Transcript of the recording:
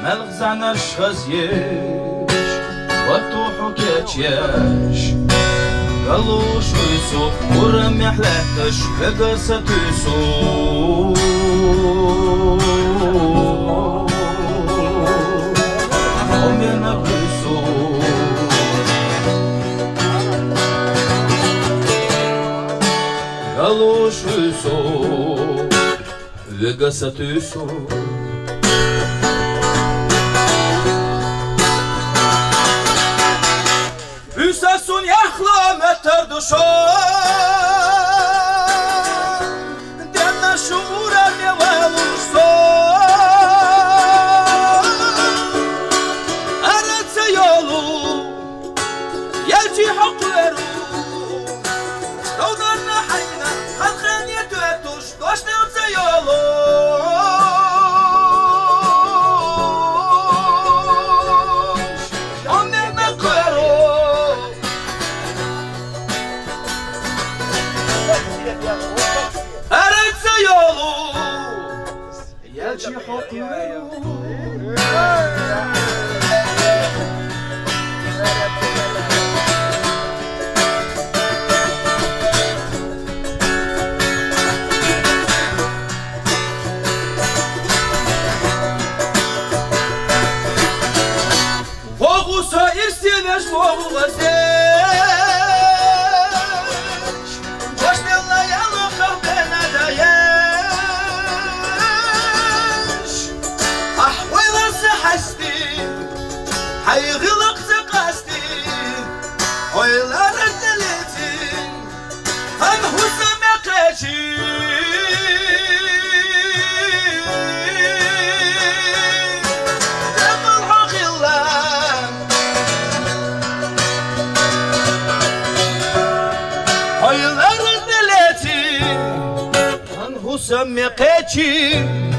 ملغزعنا الشغزيش وطوحو كاتياش قالوش ويسوق ورمي حلاتش بقصة يسوق عمينا بيسوق قالوش ويسوق بقصة يسوق Hüsasun yahla meter duşan Denna şura meval olursan Aratsa yolu Yelçi hak veru Ravdarna hayna Halkın yetu etuş Doşnılsa yolu أرنسى يولو يلجي حقي وغوصا إرسينش وغوصا هيغلق قصدي ويلار الدلتين هنهو سمقاتي دمر حق الله ويلار الدلتين هنهو سمقاتي